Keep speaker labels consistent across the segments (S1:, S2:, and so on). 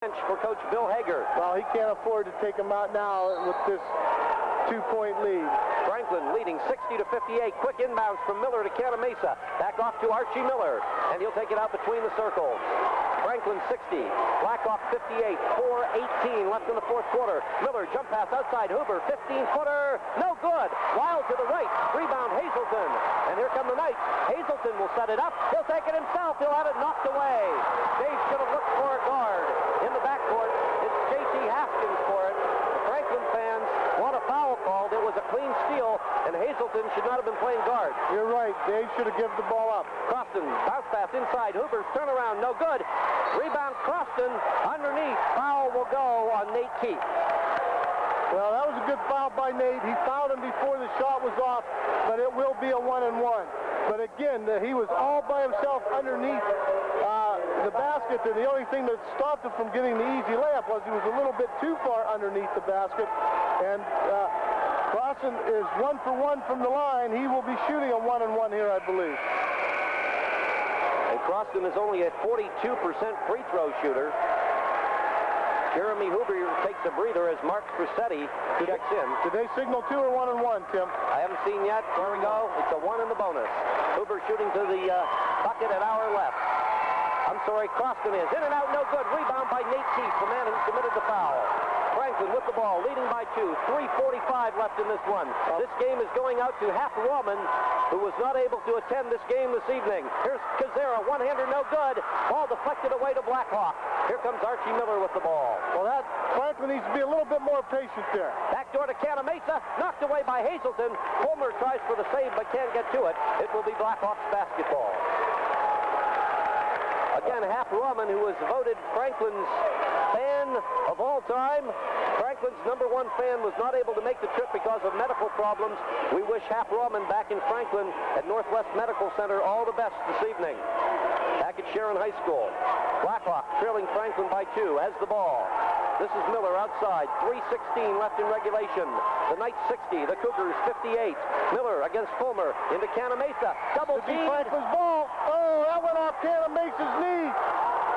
S1: For Coach Bill Hager.
S2: Well, he can't afford to take him out now with this 2-point lead.
S1: Franklin leading 60-58. Quick inbounds from Miller to Canamesa. Back off to Archie Miller, and he'll take it out between the circles. Franklin 60, Blackhawk 58, 4:18 left in the fourth quarter. Miller jump pass outside Huber, 15-footer, no good. Wild to the right, rebound Hazelton, and here come the Knights. Hazelton will set it up. He'll take it himself. He'll have it knocked away. Dave should have looked for a guard in the backcourt. It's J.T. Haskins for it. The Franklin fans want a foul called. It was a clean steal, and Hazelton should not have been playing guard.
S2: You're right. Dave should have given the ball up.
S1: Croston, bounce pass inside. Huber's turnaround, no good. Rebound Croston underneath. Foul will go on Nate Keith.
S2: Well, that was a good foul by Nate. He fouled him before the shot was off, but it will be a 1-and-1. But again, he was all by himself underneath the basket, and the only thing that stopped him from getting the easy layup was he was a little bit too far underneath the basket. And Croston is 1 for 1 from the line. He will be shooting a 1-and-1 here, I believe.
S1: And Croston is only a 42% free throw shooter. Jeremy Huber takes a breather as Mark Crissetti checks in.
S2: Did they signal 2 or 1-and-1, Tim?
S1: I haven't seen yet. There we go. It's a 1 in the bonus. Huber shooting to the bucket at our left. I'm sorry, Croston is in and out, no good. Rebound by Nate Keith, the man who committed the foul. Franklin with the ball, leading by 2. 3:45 left in this one. This game is going out to Hap Rawman, who was not able to attend this game this evening. Here's Kazera, one-hander, no good. Ball deflected away to Blackhawk. Here comes Archie Miller with the ball.
S2: Well, Franklin needs to be a little bit more patient there.
S1: Backdoor to Canamesa, knocked away by Hazelton. Homer tries for the save but can't get to it. It will be Blackhawks basketball. Again, Hap Rawman, who was voted Franklin's fan of all time. Franklin's #1 fan was not able to make the trip because of medical problems. We wish Hap Rawman back in Franklin at Northwest Medical Center all the best this evening. Back at Sharon High School. Blackhawk trailing Franklin by 2, has the ball. This is Miller outside, 3:16 left in regulation. The Knights 60, the Cougars 58. Miller against Fulmer into Canamesa, double team.
S2: Franklin's ball. Oh, that went off Canamesa's knee.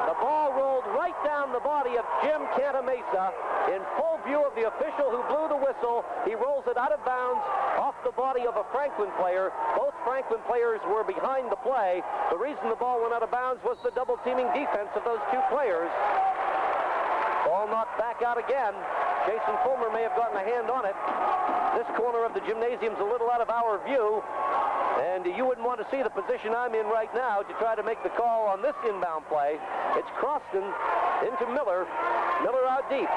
S1: The ball rolled right down the body of Jim Canamesa in full view of the official who blew the whistle. He rolls it out of bounds off the body of a Franklin player. Both Franklin players were behind the play. The reason the ball went out of bounds was the double teaming defense of those two players. Ball knocked back out again. Jason Fulmer may have gotten a hand on it. This corner of the gymnasium's a little out of our view, and you wouldn't want to see the position I'm in right now to try to make the call on this inbound play. It's Croston into Miller. Miller out deep.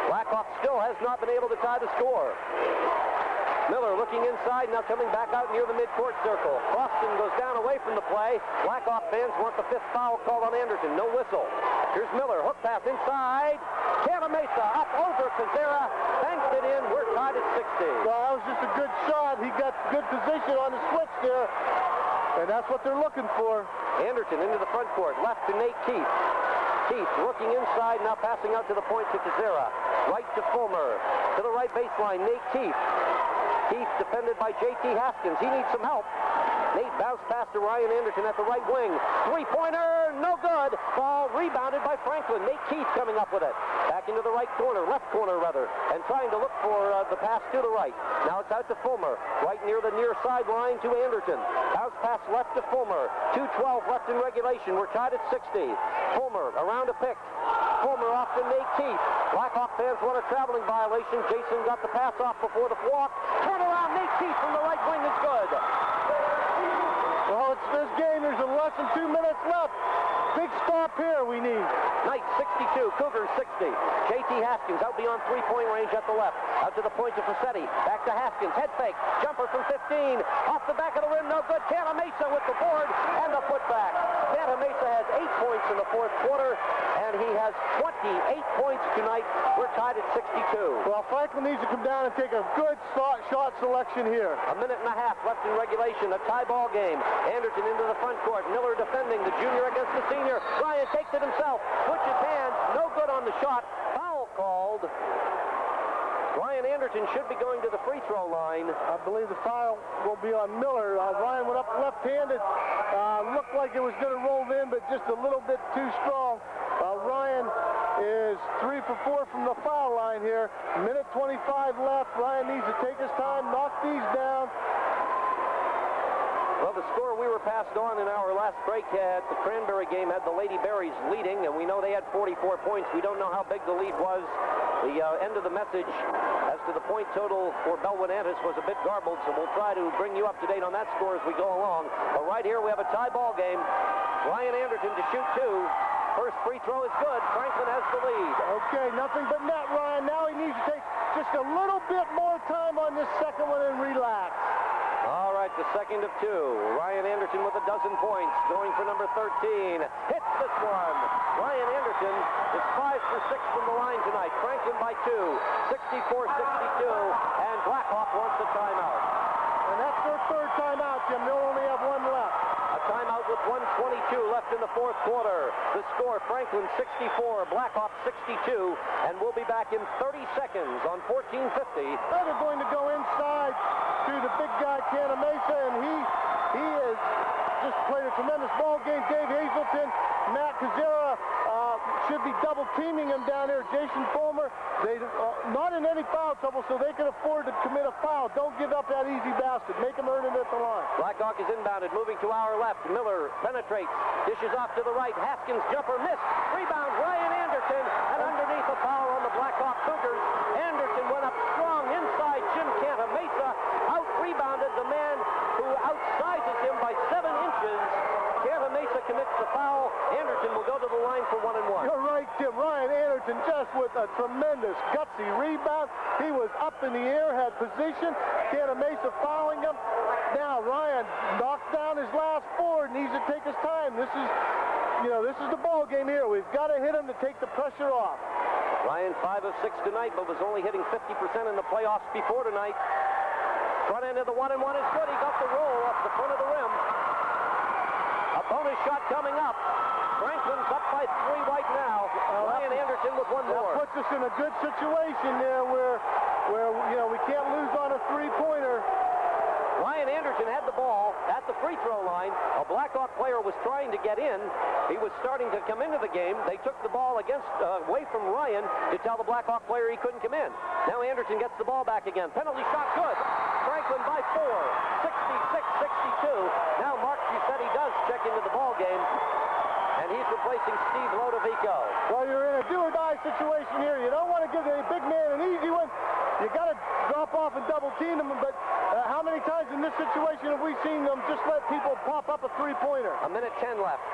S1: Blackhawk still has not been able to tie the score. Miller looking inside, now coming back out near the midcourt circle. Croston goes down away from the play. Blackhawk fans want the 5th foul called on Anderson. No whistle. Here's Miller. Hook pass inside. Canamesa up over Kazera. Banks it in. We're tied at 60.
S2: Well, that was just a good shot. He got good position on the switch there. And that's what they're looking for.
S1: Anderson into the front court. Left to Nate Keith. Keith looking inside, now passing out to the point to Kazera. Right to Fulmer. To the right baseline, Nate Keith. Keith defended by J.T. Haskins. He needs some help. Nate bounced pass to Ryan Anderson at the right wing. Three-pointer, no good. Ball rebounded by Franklin. Nate Keith coming up with it. Back into the right corner, left corner rather, and trying to look for the pass to the right. Now it's out to Fulmer, right near the near sideline to Anderson. Bounce pass left to Fulmer. 2:12 left in regulation. We're tied at 60. Fulmer around a pick. Fulmer off to Nate Keith. Blackhawk fans want a traveling violation. Jason got the pass off before the walk. Turn around, Nate Keith from the right wing is good.
S2: Well, it's this game. There's less than 2 minutes left. Big stop here we need.
S1: Knights 62, Cougars 60. J.T. Haskins out beyond three-point range at the left. Out to the point to Fassetti. Back to Haskins. Head fake. Jumper from 15. Off the back of the rim. No good. Canamesa with the board and the putback. Canamesa has 8 points in the fourth quarter, and he has 28 points tonight. We're tied at 62.
S2: Well, Franklin needs to come down and take a good shot selection here.
S1: A minute and a half left in regulation. A tie ball game. Anderson into the front court. Miller defending. The junior against the senior. Ryan takes it himself. Switches hands. No good on the shot. Foul called. Ryan Anderson should be going to the free throw line.
S2: I believe the foul will be on Miller. Ryan went up left-handed. Looked like it was going to roll in, but just a little bit too strong. Ryan is 3 for 4 from the foul line here. Minute 25 left. Ryan needs to take his time, knock these down.
S1: Well, the score we were passed on in our last break at the Cranberry game had the Lady Berries leading, and we know they had 44 points. We don't know how big the lead was. The end of the message as to the point total for Bellwin-Antis was a bit garbled, so we'll try to bring you up to date on that score as we go along. But right here we have a tie ball game. Ryan Anderton to shoot 2. First free throw is good. Franklin has the lead.
S2: Okay, nothing but net, Ryan. Now he needs to take just a little bit more time on this second one and relax.
S1: All right, the second of 2. Ryan Anderton with a dozen points, going for number 13. Hits this one. Ryan Anderton is 5 for 6 from the line tonight. Franklin by 2, 64-62, and Blackhawk wants a timeout.
S2: And that's their third timeout, Jim. They'll only have one left.
S1: A timeout with 1:22 left in the fourth quarter. The score, Franklin 64, Blackhawk 62, and we'll be back in 30 seconds on 14:50.
S2: Now they're going to go inside to the big guy, Canada Mesa, and he has just played a tremendous ball game. Dave Hazelton, Matt Kazera should be double teaming him down there. Jason Fulmer, they not in any foul trouble, so they can afford to commit a foul. Don't give up that easy basket. Make them earn it at the line.
S1: Blackhawk is inbounded, moving to our left. Miller penetrates, dishes off to the right. Haskins jumper missed. Rebound, Ryan Anderton, and underneath a foul on the Blackhawk Cougars. Anderton went up strong inside Jim Canada Mesa. Out-rebounded the man who outsizes him by 7 inches. Canada Mesa commits the foul. Anderton will go to the line for 1 and 1.
S2: You're right, Jim. Ryan Anderton just with a tremendous gutsy rebound. He was up in the air, had position. Canada Mesa fouling him. Now Ryan knocked down his last 4. Needs to take his time. This is the ball game here. We've got to hit him to take the pressure off.
S1: Ryan 5 of 6 tonight, but was only hitting 50% in the playoffs before tonight. Front end of the 1 and 1 is good. He got the roll off the front of the rim. A bonus shot coming up. Franklin's up by 3 right now. Ryan Anderton with 1 more.
S2: That puts us in a good situation there where we can't lose on a 3-pointer.
S1: Ryan Anderton had the ball at the free throw line. A Blackhawk player was trying to get in. He was starting to come into the game. They took the ball away from Ryan to tell the Blackhawk player he couldn't come in. Now Anderton gets the ball back again. Penalty shot good. Franklin by 4, 66-62. Now Mark Giuseppe does check into the ball game, and he's replacing Steve Lodovico.
S2: Well, you're in a do-or-die situation here. You don't want to give the big man an easy one. You got to drop off and double team him, but how many times in this situation have we seen them just let people pop up a 3-pointer?
S1: A minute 10 left.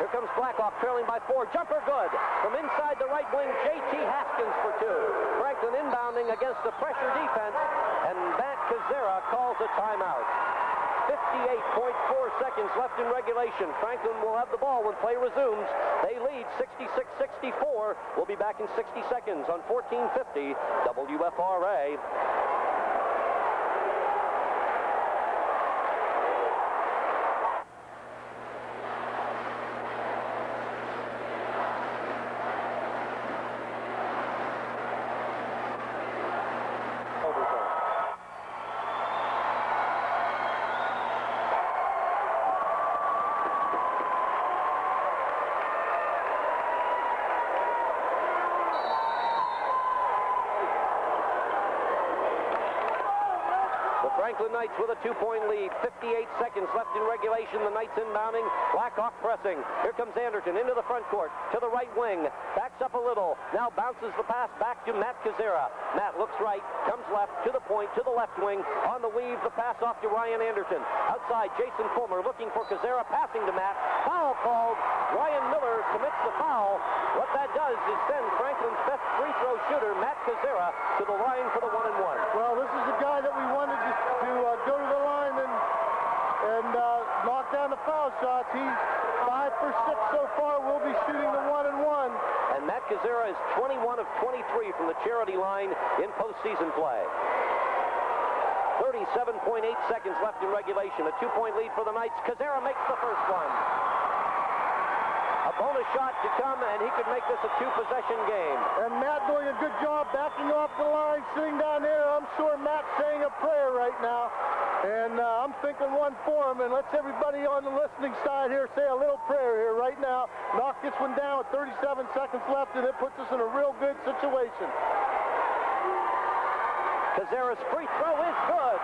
S1: Here comes Blackhawk trailing by 4. Jumper good. From inside the right wing, J.T. Haskins for 2. Franklin inbounding against the pressure defense, and Matt Kazera calls a timeout. 58.4 seconds left in regulation. Franklin will have the ball when play resumes. They lead 66-64. We'll be back in 60 seconds on 1450 WFRA. Franklin Knights with a 2-point lead. 58 seconds left in regulation. The Knights inbounding. Blackhawk pressing. Here comes Anderton into the front court. To the right wing. Backs up a little. Now bounces the pass back to Matt Kazera. Matt looks right. Comes left. To the point. To the left wing. On the weave. The pass off to Ryan Anderton. Outside. Jason Fulmer looking for Kazera. Passing to Matt. Foul called. Ryan Miller commits the foul. What that does is send Franklin's best free throw shooter, Matt Kazera, to the line for the 1 and 1.
S2: Well, this is the guy that we wanted to go to the line and knock down the foul shots. He's 5 for 6 so far. We'll be shooting the 1 and 1. And
S1: Matt Kazera is 21 of 23 from the charity line in postseason play. 37.8 seconds left in regulation. A 2-point lead for the Knights. Kazera makes the first one. A bonus shot to come, and he could make this a 2-possession game.
S2: And Matt doing a good job backing off the line, sitting down there. I'm sure Matt's saying a prayer right now. And I'm thinking one for him, and let's everybody on the listening side here say a little prayer here right now. Knock this one down with 37 seconds left, and it puts us in a real good situation.
S1: Kazera's free throw is good.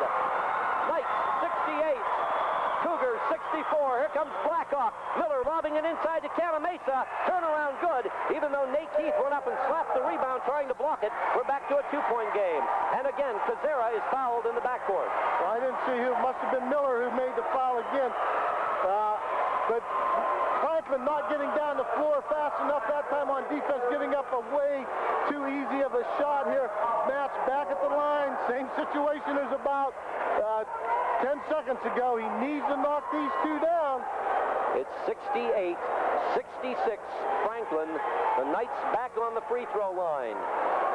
S1: Knights 68. Cougars 64. Here comes Blackhawk. Miller lobbing it inside to Canamesa. Turnaround good. Even though Nate Keith went up and slapped the rebound trying to block it, we're back to a two-point game. And again, Kazera is fouled in the backcourt.
S2: Well, I didn't see who. It must have been Miller who made the foul again. But Franklin not getting down the floor fast enough that time on defense, giving up a way too easy of a shot here. Matt's back at the line. Same situation as about 10 seconds ago. He needs to knock these two down.
S1: It's 68-66 Franklin. The Knights back on the free throw line.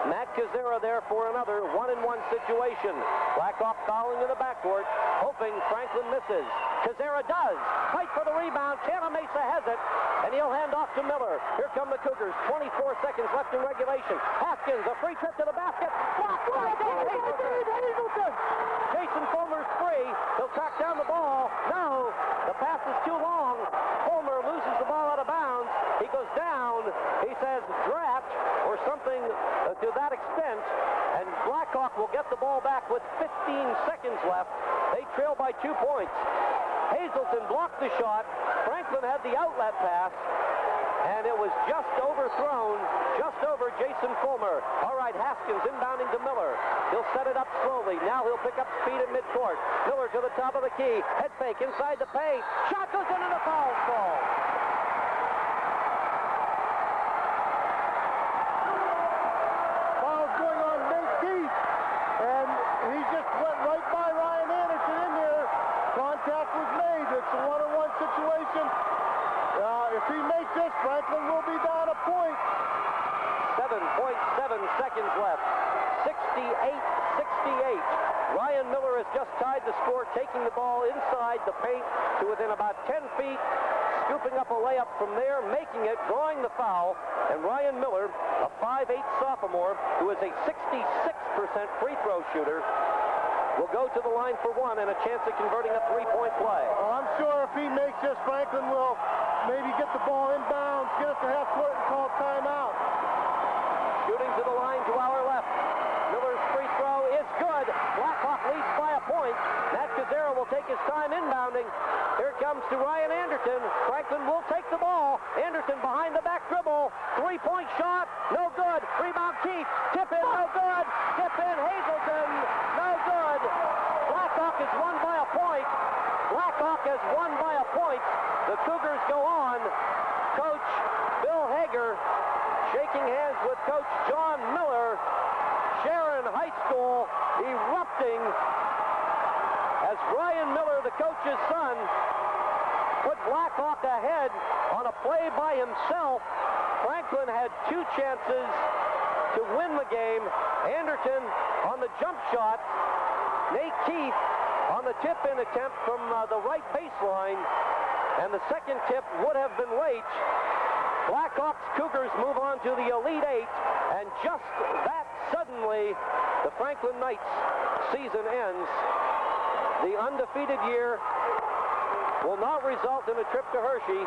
S1: Matt Kazera there for another one-and-one situation. Blackhawk fouling in the backcourt, hoping Franklin misses. Kazera does. Fight for the rebound. Canamesa has it, and he'll hand off to Miller. Here come the Cougars. 24 seconds left in regulation. Haskins, a free trip to the basket. Blocked by Hazelton. Jason Fulmer's free. He'll track down the ball. No, the pass is too long. Fulmer loses the ball out of bounds. He goes down. He says draft or something to that extent, and Blackhawk will get the ball back with 15 seconds left. They trail by 2 points. Hazelton blocked the shot. Franklin had the outlet pass, and it was just overthrown, just over Jason Fulmer. All right, Haskins inbounding to Miller. He'll set it up slowly. Now he'll pick up speed at midcourt. Miller to the top of the key. Head fake inside the paint. Shot goes into the foul ball.
S2: Foul's going on Nate Keith, and he just went right by Ryan Anderson in there. Contact was made. It's a one-on-one situation. If he makes this, Franklin will be down a point.
S1: 7.7 seconds left. 68-68. Ryan Miller has just tied the score, taking the ball inside the paint to within about 10 feet, scooping up a layup from there, making it, drawing the foul, and Ryan Miller, a 5'8 sophomore, who is a 66% free throw shooter, will go to the line for one and a chance at converting a three-point play.
S2: Well, I'm sure if he makes this, Franklin will maybe get the ball inbounds, get it to half court and call timeout.
S1: Shooting to the line to our left. Miller's free throw is good. Blackhawk leads by a point. Matt Kazera will take his time inbounding. Here comes to Ryan Anderson. Franklin will take the ball. Anderson behind the back dribble. Three-point shot. No good. Rebound Keith. Tip in. No good. Tip in. Hazelton. No good. Blackhawk has won by a point. Blackhawk has won by a point. The Cougars go on. Coach Bill Hager shaking hands with Coach John Miller. Sharon High School erupting as Ryan Miller, the coach's son, put Blackhawk ahead on a play by himself. Franklin had two chances to win the game. Anderson on the jump shot. Nate Keith on the tip-in attempt from the right baseline. And the second tip would have been late. Blackhawks Cougars move on to the Elite Eight. And just that suddenly, the Franklin Knights season ends. The undefeated year will not result in a trip to Hershey,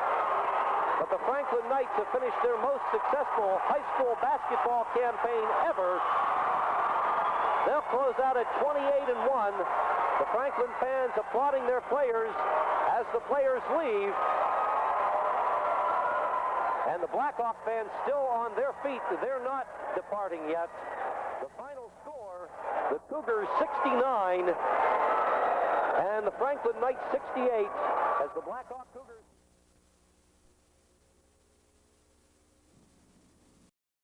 S1: but the Franklin Knights have finished their most successful high school basketball campaign ever. They'll close out at 28-1. The Franklin fans applauding their players as the players leave. And the Blackhawk fans still on their feet. They're not departing yet. The final score, the Cougars 69 and the Franklin Knights 68 as the Blackhawk Cougars